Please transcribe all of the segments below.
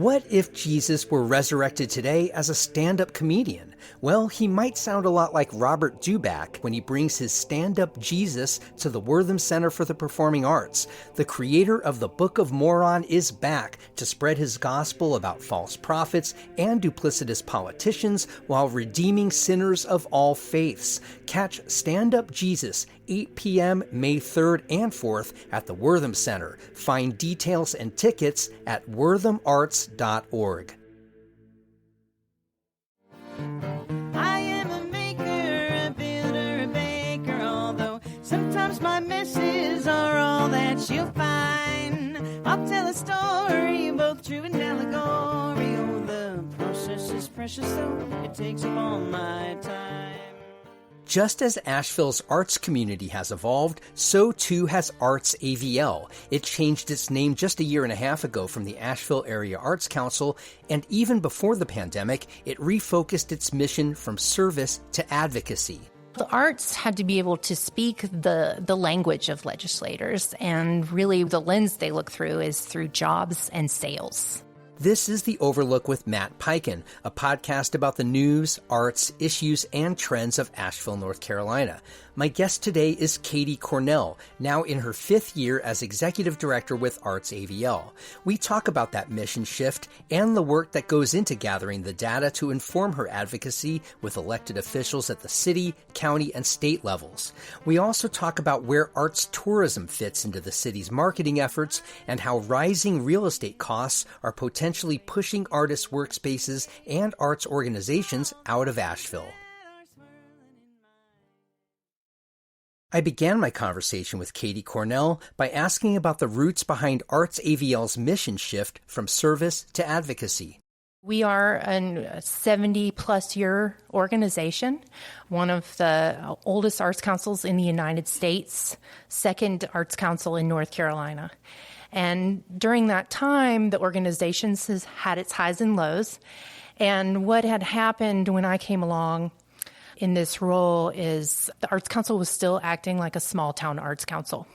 What if Jesus were resurrected today as a stand-up comedian? Well, he might sound a lot like Robert Dubak when he brings his stand-up Jesus to the Wortham Center for the Performing Arts. The creator of the Book of Moron is back to spread his gospel about false prophets and duplicitous politicians while redeeming sinners of all faiths. Catch Stand-Up Jesus, 8 p.m. May 3rd and 4th at the Wortham Center. Find details and tickets at worthamarts.org. I am a maker, a builder, a baker, although sometimes my messes are all that you'll find. I'll tell a story, both true and allegory. Oh, the process is precious, so it takes up all my time. Just as Asheville's arts community has evolved, so too has ArtsAVL. It changed its name just a year and a half ago from the Asheville Area Arts Council, and even before the pandemic, it refocused its mission from service to advocacy. The arts had to be able to speak the language of legislators, and really the lens they look through is through jobs and sales. This is The Overlook with Matt Peiken, a podcast about the news, arts, issues, and trends of Asheville, North Carolina. My guest today is Katie Cornell, now in her 5th year as Executive Director with ArtsAVL. We talk about that mission shift and the work that goes into gathering the data to inform her advocacy with elected officials at the city, county, and state levels. We also talk about where arts tourism fits into the city's marketing efforts and how rising real estate costs are potentially pushing artists' workspaces and arts organizations out of Asheville. I began my conversation with Katie Cornell by asking about the roots behind ArtsAVL's mission shift from service to advocacy. We are a 70-plus year organization, one of the oldest arts councils in the United States, second arts council in North Carolina. And during that time, the organization has had its highs and lows. And what had happened when I came along in this role is the Arts Council was still acting like a small town arts council,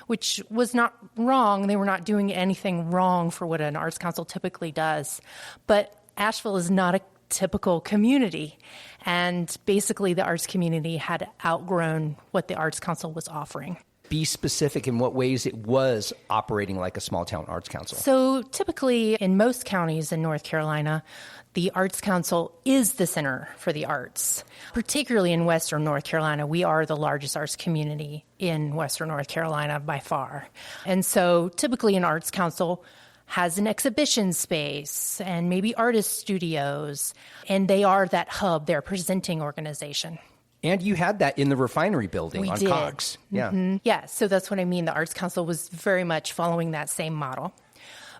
which was not wrong. They were not doing anything wrong for what an arts council typically does. But Asheville is not a typical community. And basically the arts community had outgrown what the Arts Council was offering. Be specific in what ways it was operating like a small town arts council. So typically in most counties in North Carolina, the Arts Council is the center for the arts. Particularly in Western North Carolina, we are the largest arts community in Western North Carolina by far. And so typically an Arts Council has an exhibition space and maybe artist studios, and they are that hub, their presenting organization. And you had that in the refinery building we on did. Cox. Yeah. Mm-hmm. Yeah, so that's what I mean. The Arts Council was very much following that same model.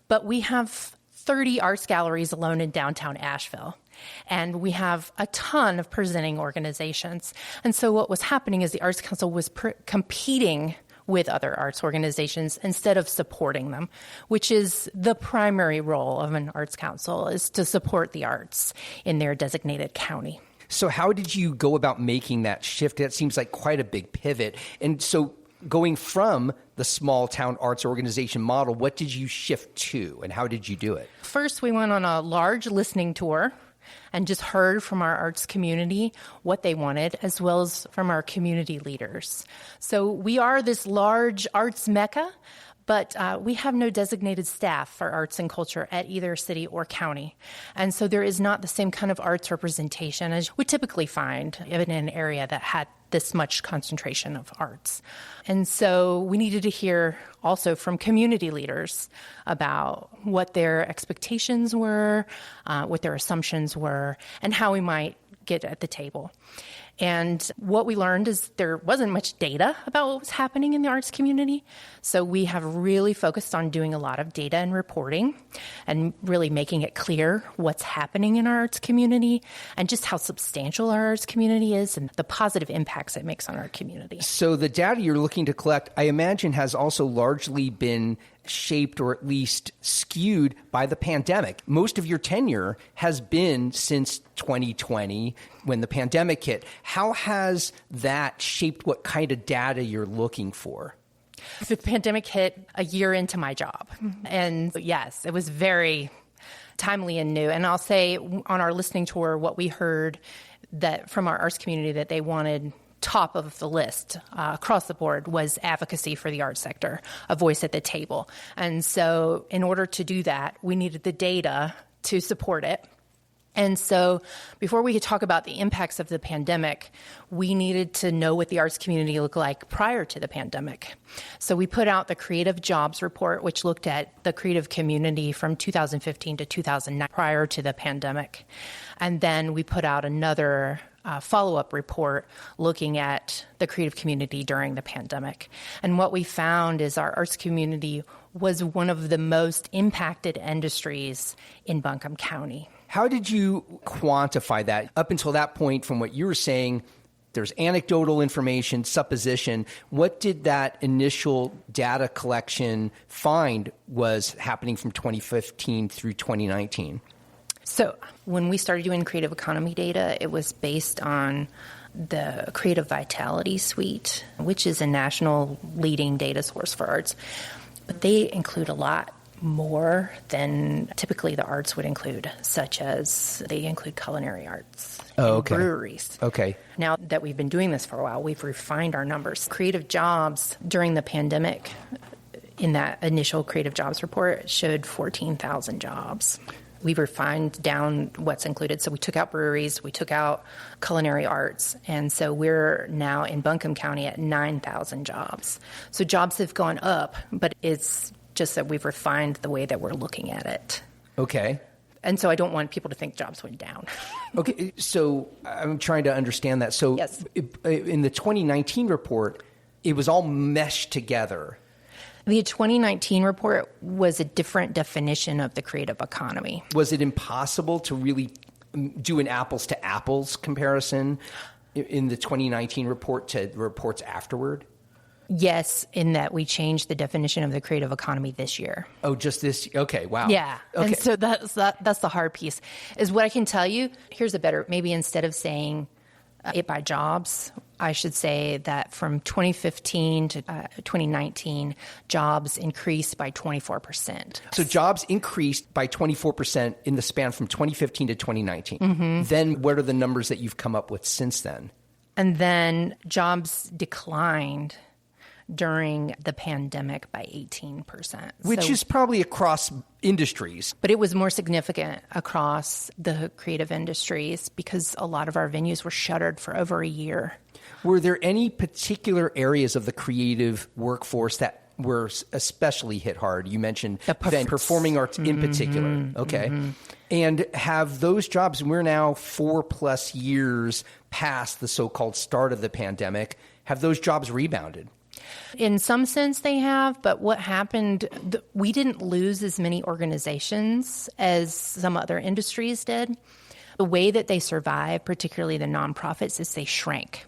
But we have 30 arts galleries alone in downtown Asheville. And we have a ton of presenting organizations. And so what was happening is the Arts Council was competing with other arts organizations instead of supporting them, which is the primary role of an arts council, is to support the arts in their designated county. So how did you go about making that shift? That seems like quite a big pivot. And so going from the small town arts organization model, what did you shift to and how did you do it? First, we went on a large listening tour and just heard from our arts community what they wanted, as well as from our community leaders. So we are this large arts mecca, but we have no designated staff for arts and culture at either city or county. And so there is not the same kind of arts representation as we typically find in an area that had this much concentration of arts. And so we needed to hear also from community leaders about what their expectations were, what their assumptions were, and how we might get at the table. And what we learned is there wasn't much data about what was happening in the arts community. So we have really focused on doing a lot of data and reporting and really making it clear what's happening in our arts community and just how substantial our arts community is and the positive impacts it makes on our community. So the data you're looking to collect, I imagine, has also largely been shaped or at least skewed by the pandemic. Most of your tenure has been since 2020 when the pandemic hit. How has that shaped what kind of data you're looking for? The pandemic hit a year into my job. And yes, it was very timely and new. And I'll say on our listening tour, what we heard that from our arts community that they wanted top of the list across the board was advocacy for the arts sector, a voice at the table. And so in order to do that, we needed the data to support it. And so before we could talk about the impacts of the pandemic, we needed to know what the arts community looked like prior to the pandemic. So we put out the Creative Jobs Report, which looked at the creative community from 2015 to 2009 prior to the pandemic. And then we put out another follow-up report looking at the creative community during the pandemic. And what we found is our arts community was one of the most impacted industries in Buncombe County. How did you quantify that? Up until that point, from what you were saying, there's anecdotal information, supposition. What did that initial data collection find was happening from 2015 through 2019? So when we started doing creative economy data, it was based on the Creative Vitality Suite, which is a national leading data source for arts. But they include a lot more than typically the arts would include, such as they include culinary arts and breweries. Okay. Now that we've been doing this for a while, we've refined our numbers. Creative jobs during the pandemic, in that initial Creative Jobs Report, showed 14,000 jobs. We refined down what's included. So we took out breweries, we took out culinary arts, and so we're now in Buncombe County at 9,000 jobs. So jobs have gone up, but it's just that we've refined the way that we're looking at it. Okay. And so I don't want people to think jobs went down. Okay, so I'm trying to understand that. So yes. In the 2019 report, it was all meshed together. The 2019 report was a different definition of the creative economy. Was it impossible to really do an apples-to-apples comparison in the 2019 report to the reports afterward? Yes, in that we changed the definition of the creative economy this year. Oh, just this? Okay, wow. Yeah, okay. And so that's the hard piece. Is what I can tell you, here's a better, maybe instead of saying it by jobs, I should say that from 2015 to 2019, jobs increased by 24%. So jobs increased by 24% in the span from 2015 to 2019. Mm-hmm. Then what are the numbers that you've come up with since then? And then jobs declined during the pandemic by 18%. Which is probably across industries. But it was more significant across the creative industries because a lot of our venues were shuttered for over a year. Were there any particular areas of the creative workforce that were especially hit hard? You mentioned performing arts in particular. Okay. Mm-hmm. And have those jobs, we're now 4+ years past the so-called start of the pandemic, have those jobs rebounded? In some sense they have, but what happened, we didn't lose as many organizations as some other industries did. The way that they survive, particularly the nonprofits, is they shrank.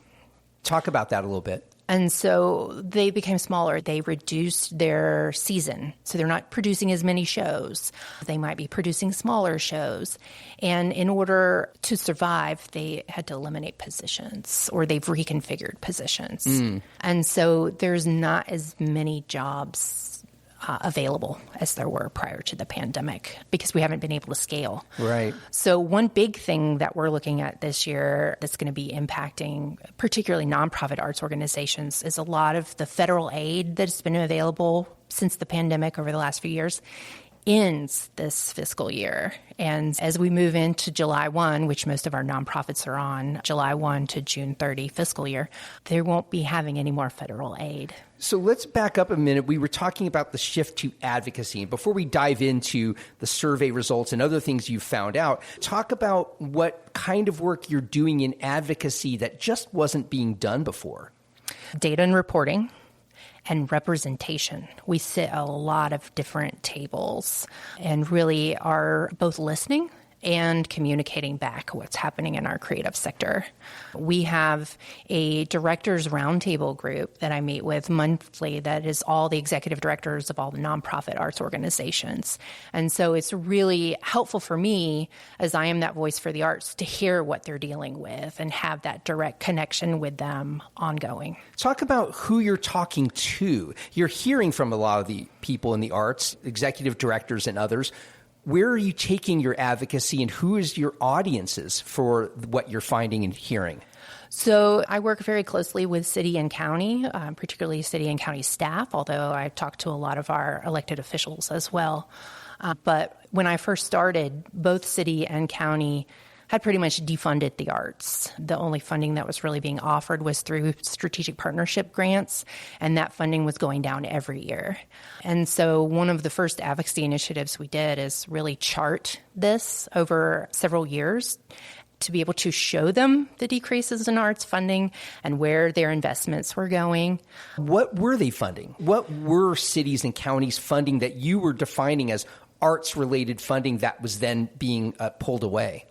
Talk about that a little bit. And so they became smaller. They reduced their season. So they're not producing as many shows. They might be producing smaller shows. And in order to survive, they had to eliminate positions or they've reconfigured positions. And so there's not as many jobs available as there were prior to the pandemic because we haven't been able to scale. Right. So one big thing that we're looking at this year that's going to be impacting particularly nonprofit arts organizations is a lot of the federal aid that's been available since the pandemic over the last few years ends this fiscal year. And as we move into July 1, which most of our nonprofits are on, July 1 to June 30 fiscal year, they won't be having any more federal aid. So let's back up a minute. We were talking about the shift to advocacy. And before we dive into the survey results and other things you found out, talk about what kind of work you're doing in advocacy that just wasn't being done before. Data and reporting. And representation. We sit at a lot of different tables and really are both listening and communicating back what's happening in our creative sector. We have a directors roundtable group that I meet with monthly that is all the executive directors of all the nonprofit arts organizations. And so it's really helpful for me, as I am that voice for the arts, to hear what they're dealing with and have that direct connection with them ongoing. Talk about who you're talking to. You're hearing from a lot of the people in the arts, executive directors and others. where are you taking your advocacy, and who is your audiences for what you're finding and hearing? So I work very closely with city and county, particularly city and county staff, although I talk to a lot of our elected officials as well. But when I first started, both city and county had pretty much defunded the arts. The only funding that was really being offered was through strategic partnership grants, and that funding was going down every year. And so one of the first advocacy initiatives we did is really chart this over several years to be able to show them the decreases in arts funding and where their investments were going. What were they funding? What were cities and counties funding that you were defining as arts-related funding that was then being pulled away?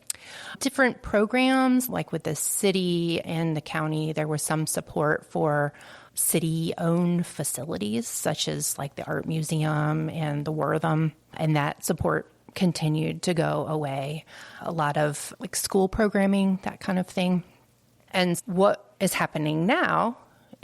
Different programs, like with the city and the county, there was some support for city-owned facilities, such as like the Art Museum and the Wortham, and that support continued to go away. A lot of like school programming, that kind of thing. And what is happening now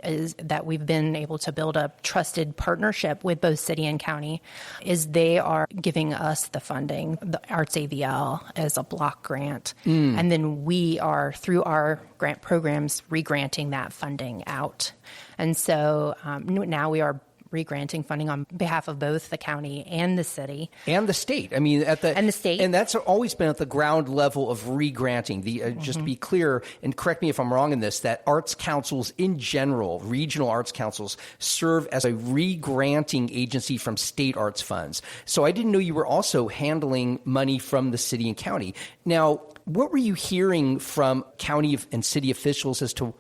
is that we've been able to build a trusted partnership with both city and county, is they are giving us the funding, the ArtsAVL as a block grant. And then we are, through our grant programs, re-granting that funding out. And so now we are re-granting funding on behalf of both the county and the city. And the state. I mean, and the state. And that's always been at the ground level of re-granting. Just to be clear, and correct me if I'm wrong in this, that arts councils in general, regional arts councils, serve as a re-granting agency from state arts funds. So I didn't know you were also handling money from the city and county. Now, what were you hearing from county and city officials as to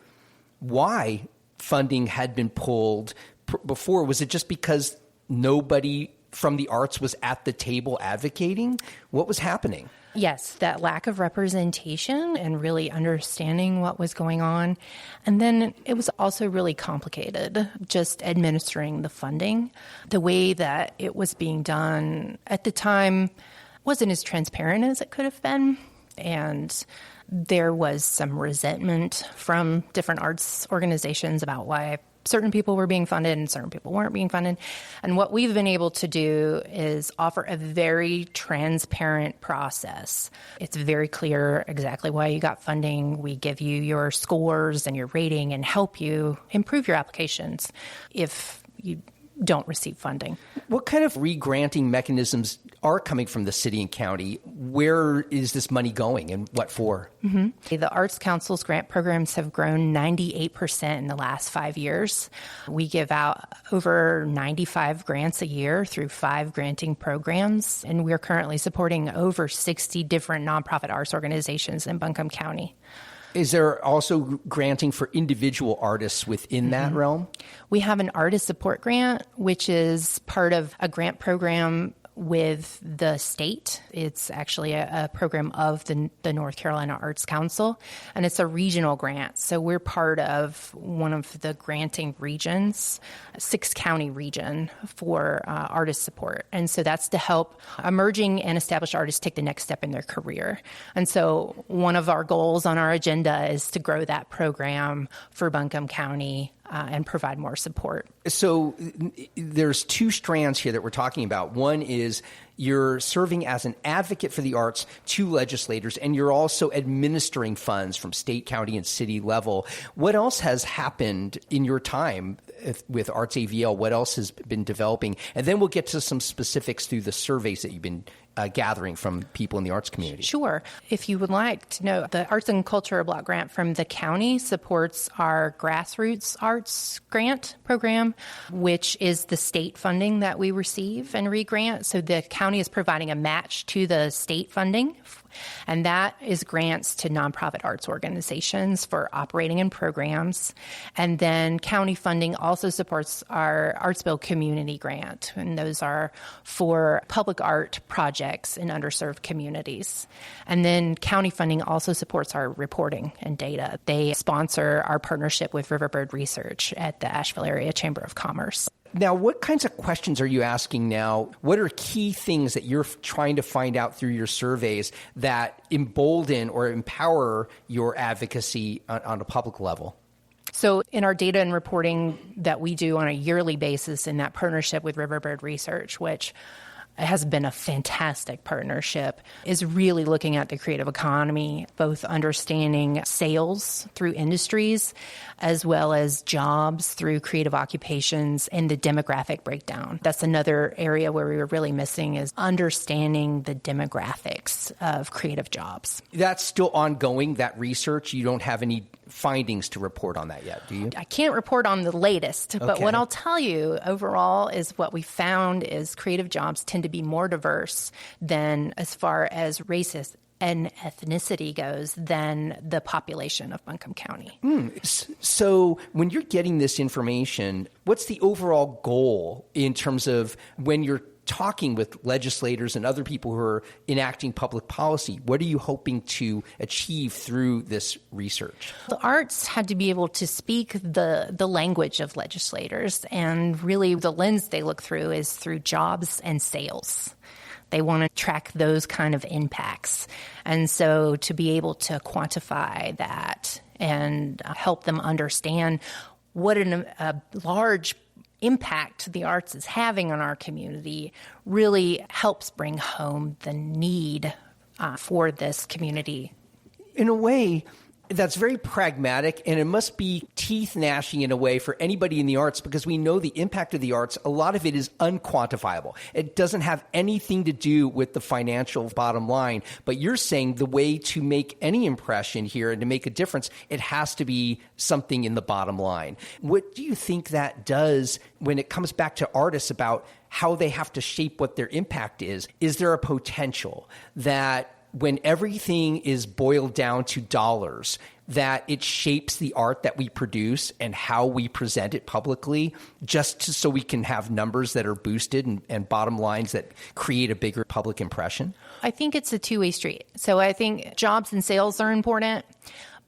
why funding had been pulled before? Was it just because nobody from the arts was at the table advocating? What was happening? Yes, that lack of representation and really understanding what was going on. And then it was also really complicated, just administering the funding. The way that it was being done at the time wasn't as transparent as it could have been. And there was some resentment from different arts organizations about why certain people were being funded and certain people weren't being funded. And what we've been able to do is offer a very transparent process. It's very clear exactly why you got funding. We give you your scores and your rating and help you improve your applications if you don't receive funding. What kind of re-granting mechanisms are coming from the city and county? Where is this money going and what for? The Arts Council's grant programs have grown 98% in the last 5 years. We give out over 95 grants a year through 5 granting programs, and we're currently supporting over 60 different nonprofit arts organizations in Buncombe County. Is there also granting for individual artists within that realm? We have an artist support grant, which is part of a grant program with the state. It's actually a program of the North Carolina Arts Council, and it's a regional grant. So we're part of one of the granting regions, a 6-county region for artist support. And so that's to help emerging and established artists take the next step in their career. And so one of our goals on our agenda is to grow that program for Buncombe County and provide more support. So there's 2 strands here that we're talking about. One is you're serving as an advocate for the arts to legislators, and you're also administering funds from state, county, and city level. What else has happened in your time with ArtsAVL? What else has been developing? And then we'll get to some specifics through the surveys that you've been gathering from people in the arts community. Sure. If you would like to know, the Arts and Culture Block Grant from the county supports our grassroots arts grant program, which is the state funding that we receive and re-grant. So the county is providing a match to the state funding, and that is grants to nonprofit arts organizations for operating in programs. And then county funding also supports our ArtsAVL community grant, and those are for public art projects in underserved communities. And then county funding also supports our reporting and data. They sponsor our partnership with Riverbird Research at the Asheville Area Chamber of Commerce. Now, what kinds of questions are you asking now? What are key things that you're trying to find out through your surveys that embolden or empower your advocacy on a public level? So in our data and reporting that we do on a yearly basis in that partnership with Riverbird Research, which has been a fantastic partnership, is really looking at the creative economy, both understanding sales through industries, as well as jobs through creative occupations and the demographic breakdown. That's another area where we were really missing, is understanding the demographics of creative jobs. That's still ongoing, that research? You don't have any findings to report on that yet, do you? I can't report on the latest, but what I'll tell you overall is what we found is creative jobs tend to be more diverse than, as far as races and ethnicity goes, than the population of Buncombe County. So when you're getting this information, what's the overall goal in terms of when you're talking with legislators and other people who are enacting public policy? What are you hoping to achieve through this research? The arts had to be able to speak the language of legislators, and really the lens they look through is through jobs and sales. They want to track those kind of impacts. And so to be able to quantify that and help them understand what a large impact the arts is having on our community really helps bring home the need for this community. In a way, that's very pragmatic, and it must be teeth gnashing in a way for anybody in the arts, because we know the impact of the arts, a lot of it is unquantifiable. It doesn't have anything to do with the financial bottom line. But you're saying the way to make any impression here and to make a difference, it has to be something in the bottom line. What do you think that does when it comes back to artists about how they have to shape what their impact is? Is there a potential that when everything is boiled down to dollars, that it shapes the art that we produce and how we present it publicly, so we can have numbers that are boosted and bottom lines that create a bigger public impression? I think it's a two-way street. So I think jobs and sales are important,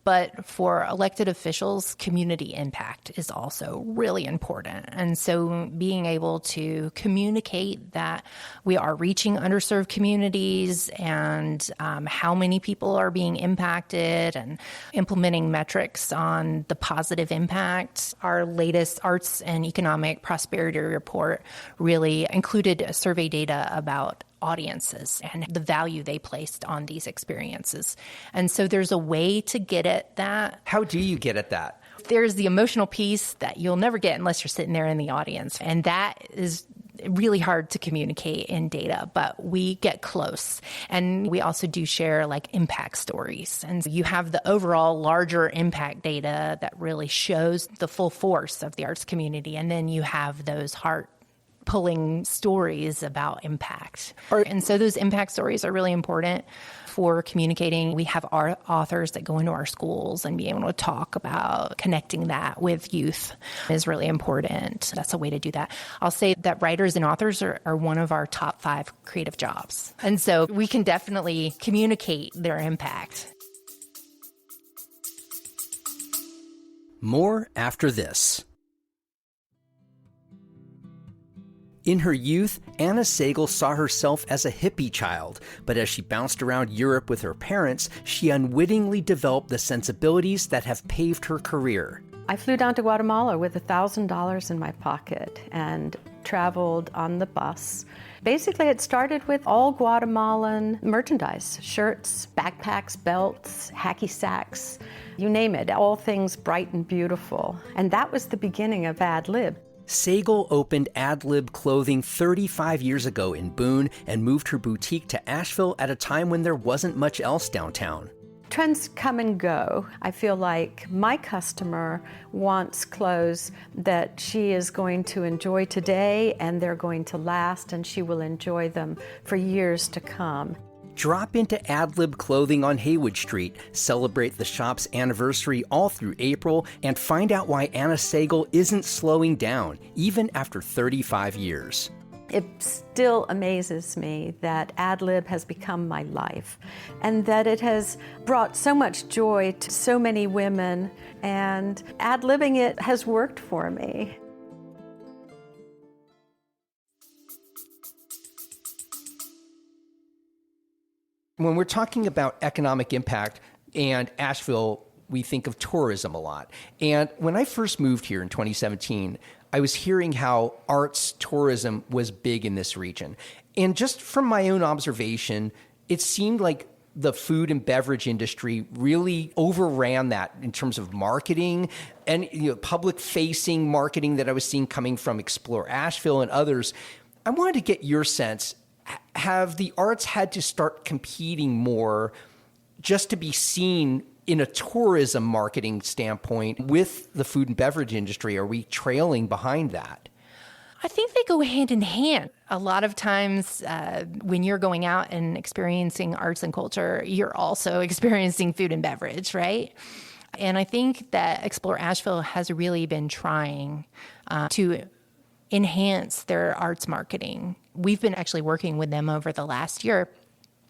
but for elected officials, community impact is also really important. And so being able to communicate that we are reaching underserved communities and how many people are being impacted, and implementing metrics on the positive impact. Our latest Arts and Economic Prosperity Report really included survey data about audiences and the value they placed on these experiences. And so there's a way to get at that. How do you get at that? There's the emotional piece that you'll never get unless you're sitting there in the audience. And that is really hard to communicate in data, but we get close. And we also do share like impact stories. And so you have the overall larger impact data that really shows the full force of the arts community. And then you have those heart-pulling stories about impact. And so those impact stories are really important for communicating. We have our authors that go into our schools, and being able to talk about connecting that with youth is really important. That's a way to do that. I'll say that writers and authors are one of our top 5 creative jobs. And so we can definitely communicate their impact. More after this. In her youth, Anna Sagel saw herself as a hippie child, but as she bounced around Europe with her parents, she unwittingly developed the sensibilities that have paved her career. I flew down to Guatemala with $1,000 in my pocket and traveled on the bus. Basically, it started with all Guatemalan merchandise: shirts, backpacks, belts, hacky sacks, you name it, all things bright and beautiful. And that was the beginning of AdLib. Sagel opened AdLib Clothing 35 years ago in Boone and moved her boutique to Asheville at a time when there wasn't much else downtown. Trends come and go. I feel like my customer wants clothes that she is going to enjoy today, and they're going to last, and she will enjoy them for years to come. Drop into AdLib Clothing on Haywood Street, celebrate the shop's anniversary all through April, and find out why Anna Sagel isn't slowing down, even after 35 years. It still amazes me that AdLib has become my life, and that it has brought so much joy to so many women, and ad-libbing it has worked for me. When we're talking about economic impact and Asheville, we think of tourism a lot. And when I first moved here in 2017, I was hearing how arts tourism was big in this region. And just from my own observation, it seemed like the food and beverage industry really overran that in terms of marketing and public-facing marketing that I was seeing coming from Explore Asheville and others. I wanted to get your sense. Have the arts had to start competing more just to be seen in a tourism marketing standpoint with the food and beverage industry? Are we trailing behind that? I think they go hand in hand. A lot of times when you're going out and experiencing arts and culture, you're also experiencing food and beverage, right? And I think that Explore Asheville has really been trying to enhance their arts marketing. We've been actually working with them over the last year,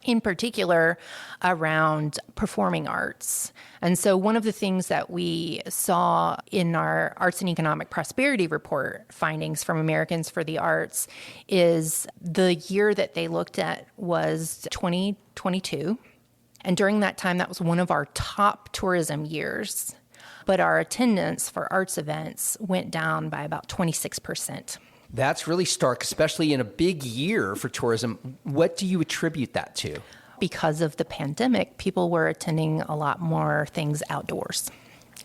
in particular around performing arts. And so one of the things that we saw in our Arts and Economic Prosperity Report findings from Americans for the Arts is the year that they looked at was 2022. And during that time, that was one of our top tourism years. But our attendance for arts events went down by about 26%. That's really stark, especially in a big year for tourism. What do you attribute that to? Because of the pandemic, people were attending a lot more things outdoors.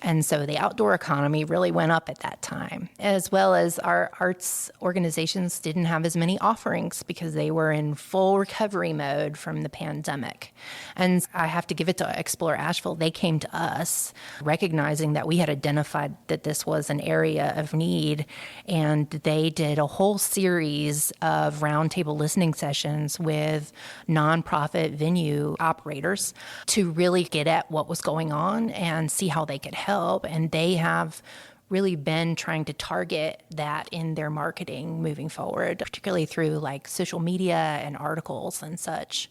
And so the outdoor economy really went up at that time, as well as our arts organizations didn't have as many offerings because they were in full recovery mode from the pandemic. And I have to give it to Explore Asheville. They came to us recognizing that we had identified that this was an area of need, and they did a whole series of roundtable listening sessions with nonprofit venue operators to really get at what was going on and see how they could help. And they have really been trying to target that in their marketing moving forward, particularly through like social media and articles and such.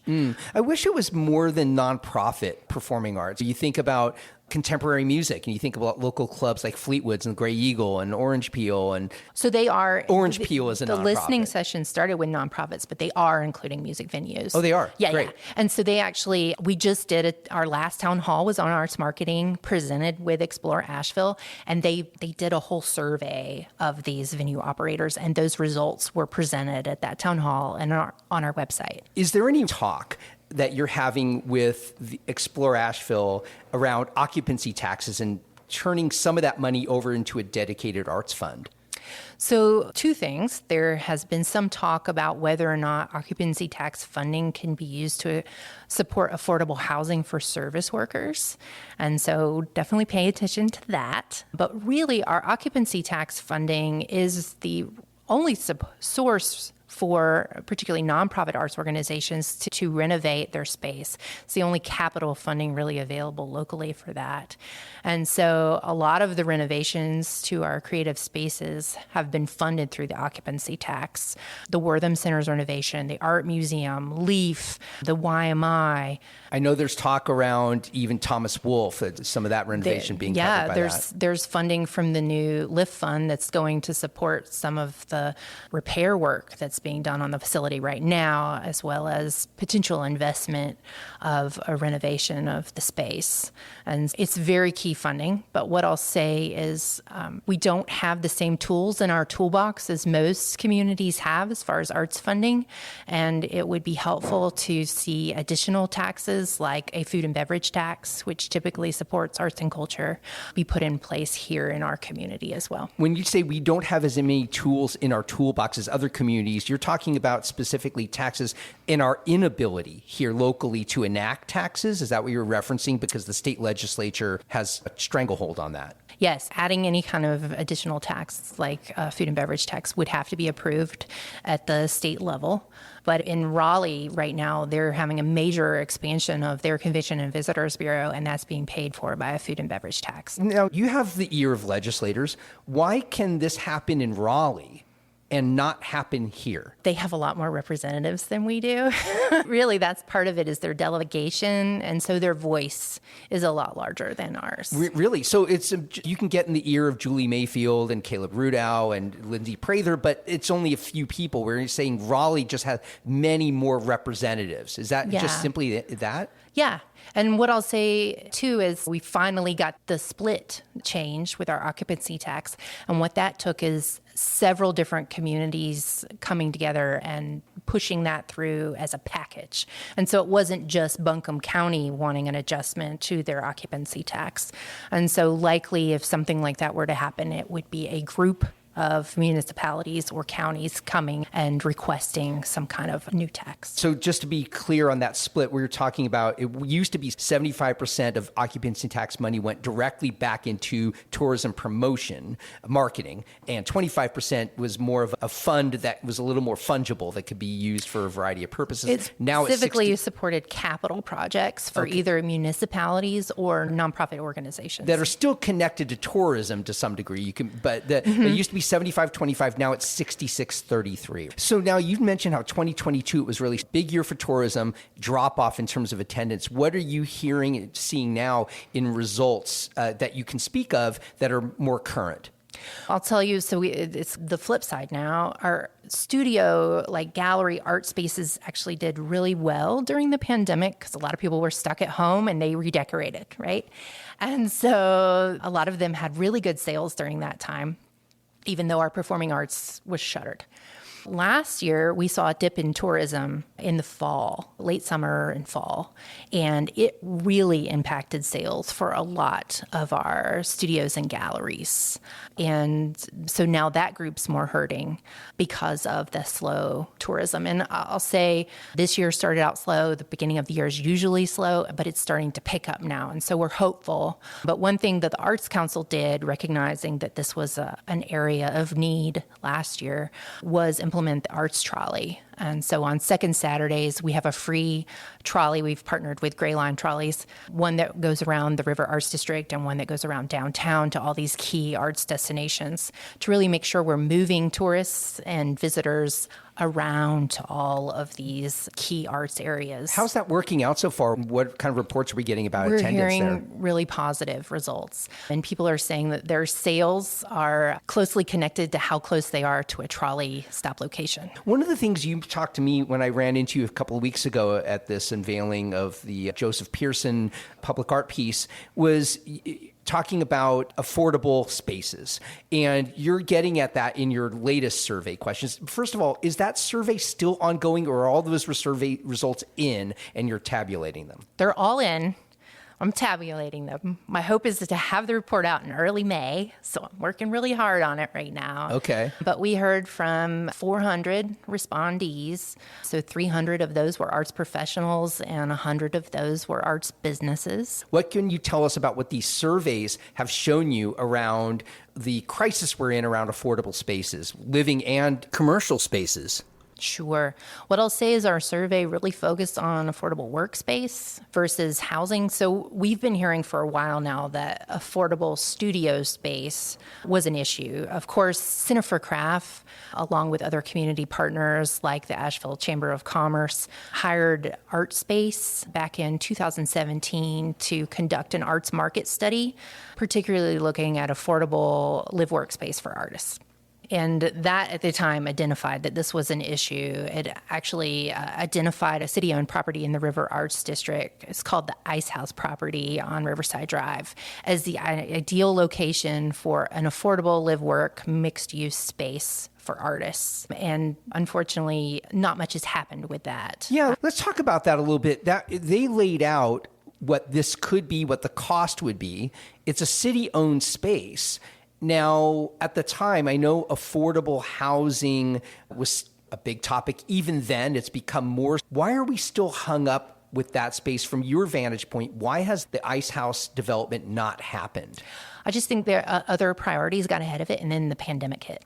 I wish it was more than nonprofit performing arts. You think about contemporary music, and you think about local clubs like Fleetwood's and Gray Eagle and Orange Peel. And so they are. Orange Peel is a the nonprofit. Listening session started with nonprofits, but they are including music venues. Oh, they are? Yeah, Great. yeah. And so they actually, we just did it. Our last town hall was on arts marketing, presented with Explore Asheville, and they did a whole survey of these venue operators, and those results were presented at that town hall and on our website. Is there any talk that you're having with the Explore Asheville around occupancy taxes and turning some of that money over into a dedicated arts fund? So two things. There has been some talk about whether or not occupancy tax funding can be used to support affordable housing for service workers. And so definitely pay attention to that. But really, our occupancy tax funding is the only source for particularly nonprofit arts organizations to renovate their space. It's the only capital funding really available locally for that. And so a lot of the renovations to our creative spaces have been funded through the occupancy tax. The Wortham Center's renovation, the Art Museum, LEAF, the YMI. I know there's talk around even Thomas Wolfe, some of that renovation being covered by that. There's funding from the new LIFT fund that's going to support some of the repair work that's being done on the facility right now, as well as potential investment of a renovation of the space. And it's very key funding. But what I'll say is we don't have the same tools in our toolbox as most communities have as far as arts funding. And it would be helpful to see additional taxes like a food and beverage tax, which typically supports arts and culture, be put in place here in our community as well. When you say we don't have as many tools in our toolbox as other communities, you're talking about specifically taxes in our inability here locally to enact taxes? Is that what you're referencing? Because the state legislature has a stranglehold on that. Yes, adding any kind of additional tax like food and beverage tax would have to be approved at the state level. But in Raleigh right now, they're having a major expansion of their Convention and Visitors Bureau, and that's being paid for by a food and beverage tax. Now, you have the ear of legislators. Why can this happen in Raleigh and not happen here? They have a lot more representatives than we do. Really, that's part of it, is their delegation, and so their voice is a lot larger than ours. Really? So it's you can get in the ear of Julie Mayfield and Caleb Rudow and Lindsay Prather, but it's only a few people. Where you're saying Raleigh just has many more representatives. Is that just simply that? Yeah. And what I'll say, too, is we finally got the split changed with our occupancy tax. And what that took is several different communities coming together and pushing that through as a package. And so it wasn't just Buncombe County wanting an adjustment to their occupancy tax. And so likely if something like that were to happen, it would be a group of municipalities or counties coming and requesting some kind of new tax. So just to be clear on that split, we were talking about, it used to be 75% of occupancy tax money went directly back into tourism promotion, marketing, and 25% was more of a fund that was a little more fungible that could be used for a variety of purposes. It's now specifically supported capital projects for either municipalities or nonprofit organizations. That are still connected to tourism to some degree. You can, but it used to be 75-25, now it's 66-33. So now you've mentioned how 2022, it was really a big year for tourism, drop off in terms of attendance. What are you hearing and seeing now in results that you can speak of that are more current? I'll tell you, so it's the flip side now. Our studio, like gallery art spaces, actually did really well during the pandemic because a lot of people were stuck at home and they redecorated, right? And so a lot of them had really good sales during that time, even though our performing arts was shuttered. Last year, we saw a dip in tourism in the fall, late summer and fall, and it really impacted sales for a lot of our studios and galleries. And so now that group's more hurting because of the slow tourism. And I'll say this year started out slow. The beginning of the year is usually slow, but it's starting to pick up now. And so we're hopeful. But one thing that the Arts Council did, recognizing that this was an area of need last year, was implement the Arts Trolley. And so on second Saturdays, we have a free trolley. We've partnered with Gray Line Trolleys, one that goes around the River Arts District and one that goes around downtown to all these key arts destinations to really make sure we're moving tourists and visitors around to all of these key arts areas. How's that working out so far? What kind of reports are we getting about attendance there? We're hearing really positive results. And people are saying that their sales are closely connected to how close they are to a trolley stop location. One of the things you talked to me when I ran into you a couple of weeks ago at this unveiling of the Joseph Pearson public art piece was talking about affordable spaces. And you're getting at that in your latest survey questions. First of all, is that survey still ongoing, or are all those survey results in and you're tabulating them? They're all in. I'm tabulating them. My hope is to have the report out in early May, so I'm working really hard on it right now. Okay. But we heard from 400 respondees, so 300 of those were arts professionals and 100 of those were arts businesses. What can you tell us about what these surveys have shown you around the crisis we're in around affordable spaces, living and commercial spaces? Sure. What I'll say is our survey really focused on affordable workspace versus housing. So we've been hearing for a while now that affordable studio space was an issue. Of course, Center for Craft, along with other community partners like the Asheville Chamber of Commerce, hired ArtsSpace back in 2017 to conduct an arts market study, particularly looking at affordable live workspace for artists. And that, at the time, identified that this was an issue. It actually identified a city-owned property in the River Arts District. It's called the Ice House property on Riverside Drive as the ideal location for an affordable live-work mixed-use space for artists. And unfortunately, not much has happened with that. Yeah, let's talk about that a little bit. That they laid out what this could be, what the cost would be. It's a city-owned space. Now, at the time, I know affordable housing was a big topic. Even then, it's become more. Why are we still hung up with that space from your vantage point? Why has the Ice House development not happened? I just think there other priorities got ahead of it, and then the pandemic hit.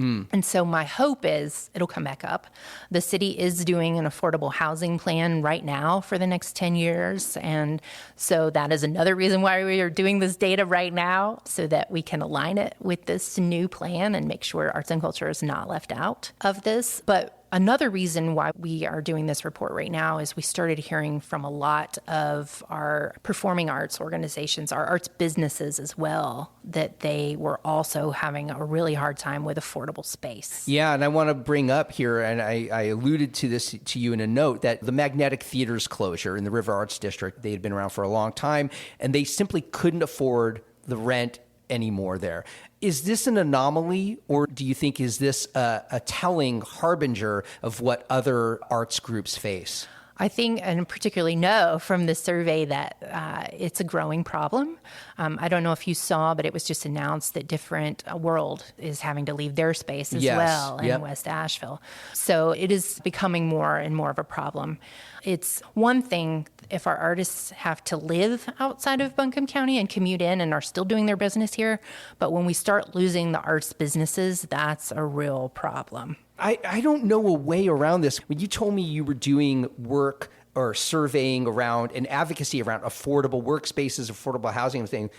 And so my hope is it'll come back up. The city is doing an affordable housing plan right now for the next 10 years. And so that is another reason why we are doing this data right now, so that we can align it with this new plan and make sure arts and culture is not left out of this. But another reason why we are doing this report right now is we started hearing from a lot of our performing arts organizations, our arts businesses as well, that they were also having a really hard time with affordable space. Yeah, and I want to bring up here, and I alluded to this to you in a note, that the Magnetic Theater's closure in the River Arts District, they had been around for a long time, and they simply couldn't afford the rent anymore there. Is this an anomaly, or do you think is this a telling harbinger of what other arts groups face? I think, and particularly know from the survey, that it's a growing problem. I don't know if you saw, but it was just announced that Different World is having to leave their space as well in West Asheville. So it is becoming more and more of a problem. It's one thing if our artists have to live outside of Buncombe County and commute in and are still doing their business here, but when we start losing the arts businesses, that's a real problem. I don't know a way around this. When you told me you were doing work or surveying around and advocacy around affordable workspaces, affordable housing, and thing,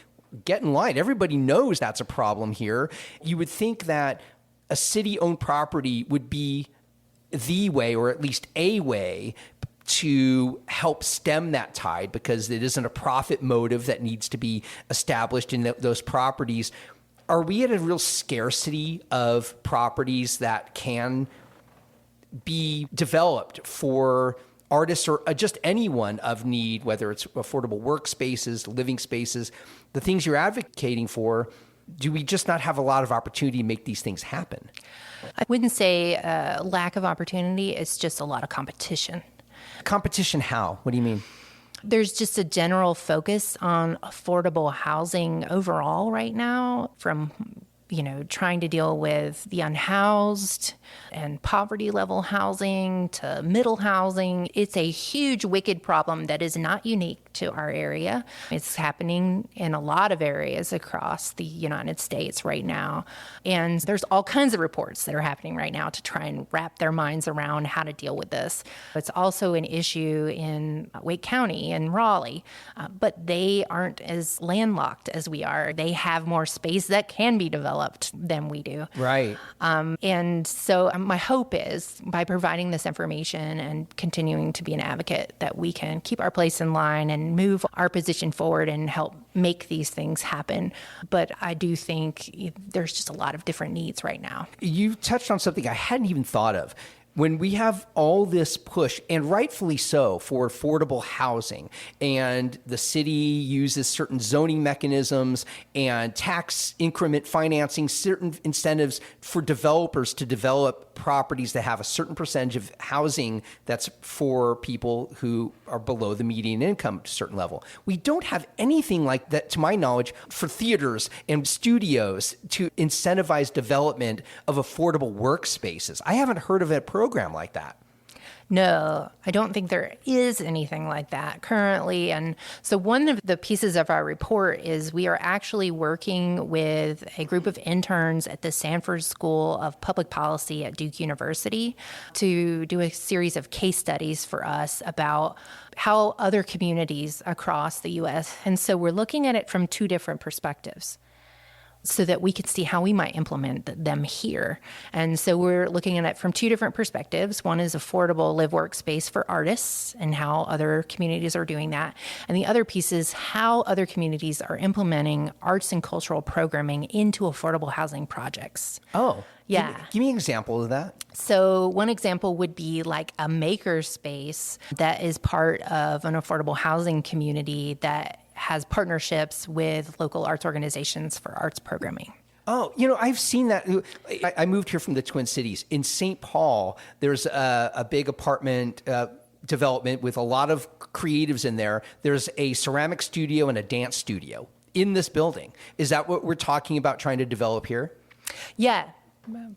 get in line. Everybody knows that's a problem here. You would think that a city-owned property would be the way, or at least a way, to help stem that tide, because it isn't a profit motive that needs to be established in those properties. Are we at a real scarcity of properties that can be developed for artists or just anyone of need, whether it's affordable workspaces, living spaces, the things you're advocating for? Do we just not have a lot of opportunity to make these things happen? I wouldn't say lack of opportunity. It's just a lot of competition. Competition how? What do you mean? There's just a general focus on affordable housing overall right now, from trying to deal with the unhoused and poverty level housing to middle housing. It's a huge, wicked problem that is not unique to our area. It's happening in a lot of areas across the United States right now. And there's all kinds of reports that are happening right now to try and wrap their minds around how to deal with this. It's also an issue in Wake County and Raleigh, but they aren't as landlocked as we are. They have more space that can be developed than we do. Right. And so my hope is, by providing this information and continuing to be an advocate, that we can keep our place in line and move our position forward and help make these things happen. But I do think there's just a lot of different needs right now. You touched on something I hadn't even thought of. When we have all this push, and rightfully so, for affordable housing, and the city uses certain zoning mechanisms and tax increment financing, certain incentives for developers to develop properties that have a certain percentage of housing that's for people who are below the median income to a certain level. We don't have anything like that, to my knowledge, for theaters and studios to incentivize development of affordable workspaces. I haven't heard of a program like that. No, I don't think there is anything like that currently. And so one of the pieces of our report is we are actually working with a group of interns at the Sanford School of Public Policy at Duke University to do a series of case studies for us about how other communities across the U.S. And so we're looking at it from two different perspectives, so that we could see how we might implement them here. And so we're looking at it from two different perspectives. One is affordable live workspace for artists and how other communities are doing that. And the other piece is how other communities are implementing arts and cultural programming into affordable housing projects. Oh, yeah. Give me an example of that. So one example would be like a maker space that is part of an affordable housing community that has partnerships with local arts organizations for arts programming. Oh, I've seen that. I moved here from the Twin Cities. In St. Paul, there's a big apartment development with a lot of creatives in there. There's a ceramic studio and a dance studio in this building. Is that what we're talking about trying to develop here? Yeah,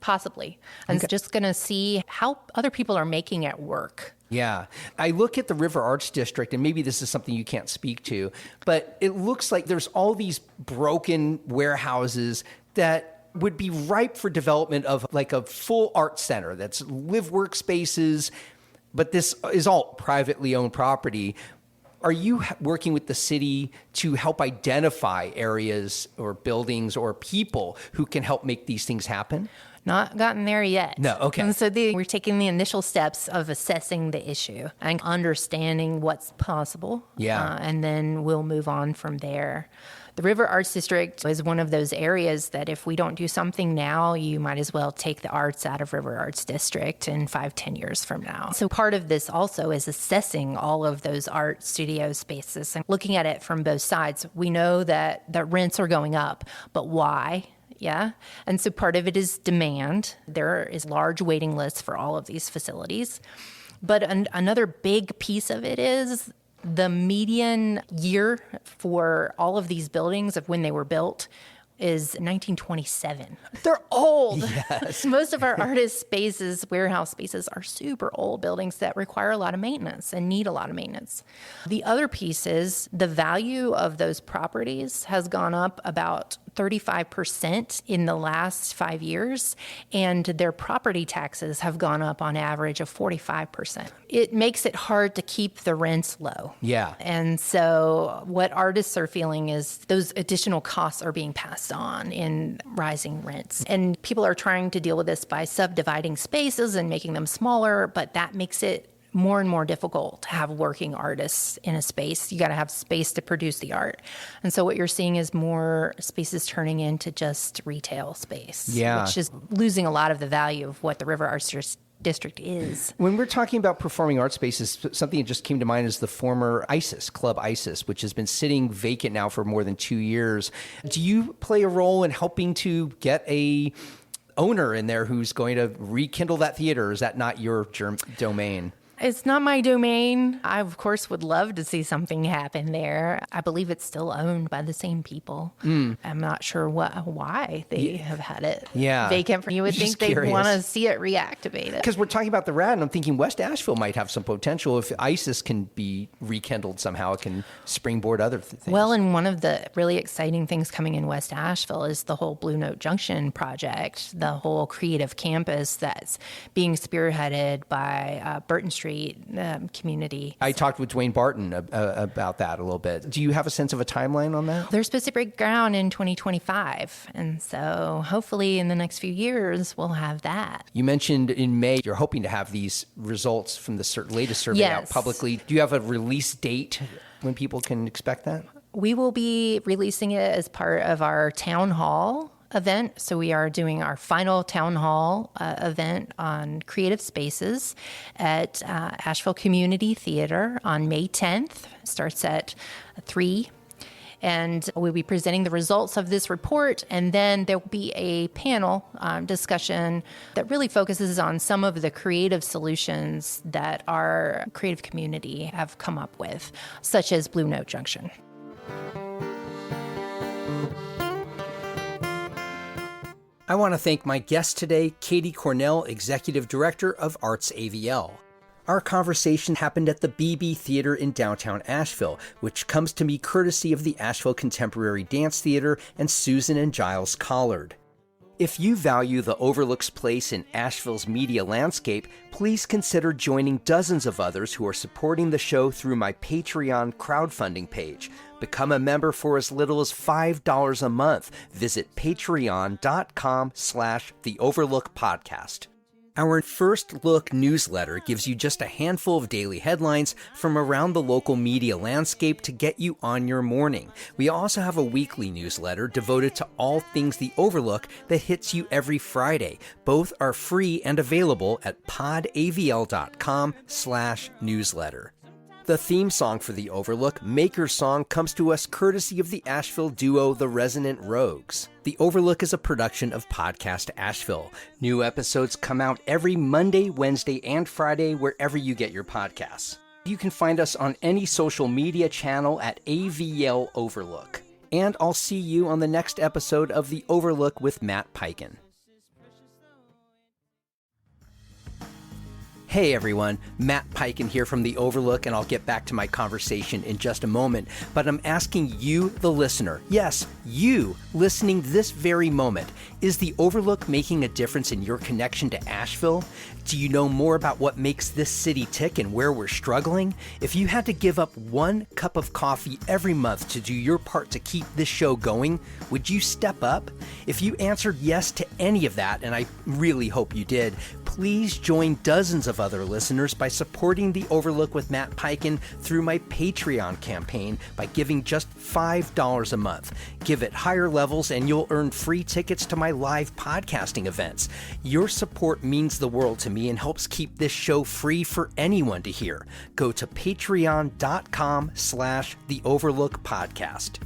possibly. I'm just going to see how other people are making it work. Yeah. I look at the River Arts District, and maybe this is something you can't speak to, but it looks like there's all these broken warehouses that would be ripe for development of like a full art center that's live workspaces, but this is all privately owned property. Are you working with the city to help identify areas or buildings or people who can help make these things happen? Not gotten there yet. No, okay. And so we're taking the initial steps of assessing the issue and understanding what's possible. Yeah. And then we'll move on from there. The River Arts District is one of those areas that if we don't do something now, you might as well take the arts out of River Arts District in 5-10 years from now. So part of this also is assessing all of those art studio spaces and looking at it from both sides. We know that the rents are going up, but why? Yeah. And so part of it is demand. There is large waiting lists for all of these facilities. But another big piece of it is the median year for all of these buildings of when they were built is 1927. They're old. Yes. Most of our artist spaces, warehouse spaces, are super old buildings that require a lot of maintenance and need a lot of maintenance. The other piece is the value of those properties has gone up about 35% in the last 5 years, and their property taxes have gone up on average of 45%. It makes it hard to keep the rents low. Yeah. And so what artists are feeling is those additional costs are being passed on in rising rents. And people are trying to deal with this by subdividing spaces and making them smaller, but that makes it more and more difficult to have working artists in a space. You got to have space to produce the art. And so what you're seeing is more spaces turning into just retail space, which is losing a lot of the value of what the River Arts District is. When we're talking about performing art spaces, something that just came to mind is the former ISIS, Club ISIS, which has been sitting vacant now for more than 2 years. Do you play a role in helping to get a owner in there who's going to rekindle that theater? Or is that not your domain? It's not my domain. I, of course, would love to see something happen there. I believe it's still owned by the same people. I'm not sure why they have had it vacant. You would think they'd want to see it reactivated. Because we're talking about the RAD, and I'm thinking West Asheville might have some potential. If ISIS can be rekindled somehow, it can springboard other things. Well, and one of the really exciting things coming in West Asheville is the whole Blue Note Junction project, the whole creative campus that's being spearheaded by Burton Street community. I talked with Dwayne Barton about that a little bit. Do you have a sense of a timeline on that? They're supposed to break ground in 2025. And so hopefully in the next few years, we'll have that. You mentioned in May, you're hoping to have these results from the latest survey out publicly. Do you have a release date when people can expect that? We will be releasing it as part of our town hall event. So we are doing our final town hall event on creative spaces at Asheville Community Theater on May 10th. Starts at 3. And we'll be presenting the results of this report, and then there will be a panel discussion that really focuses on some of the creative solutions that our creative community have come up with, such as Blue Note Junction. I want to thank my guest today, Katie Cornell, Executive Director of ArtsAVL. Our conversation happened at the BB Theater in downtown Asheville, which comes to me courtesy of the Asheville Contemporary Dance Theater and Susan and Giles Collard. If you value the Overlook's place in Asheville's media landscape, please consider joining dozens of others who are supporting the show through my Patreon crowdfunding page. Become a member for as little as $5 a month. Visit patreon.com/The Overlook Podcast. Our First Look newsletter gives you just a handful of daily headlines from around the local media landscape to get you on your morning. We also have a weekly newsletter devoted to all things The Overlook that hits you every Friday. Both are free and available at podavl.com/newsletter. The theme song for The Overlook, Maker's Song, comes to us courtesy of the Asheville duo The Resonant Rogues. The Overlook is a production of Podcast Asheville. New episodes come out every Monday, Wednesday, and Friday wherever you get your podcasts. You can find us on any social media channel at AVL Overlook. And I'll see you on the next episode of The Overlook with Matt Peiken. Hey everyone, Matt Peiken here from The Overlook, and I'll get back to my conversation in just a moment. But I'm asking you, the listener, yes, you listening this very moment, is The Overlook making a difference in your connection to Asheville? Do you know more about what makes this city tick and where we're struggling? If you had to give up 1 cup of coffee every month to do your part to keep this show going, would you step up? If you answered yes to any of that, and I really hope you did, please join dozens of other listeners by supporting The Overlook with Matt Peiken through my Patreon campaign by giving just $5 a month. Give at higher levels and you'll earn free tickets to my live podcasting events. Your support means the world to me and helps keep this show free for anyone to hear. Go to patreon.com/The Overlook Podcast.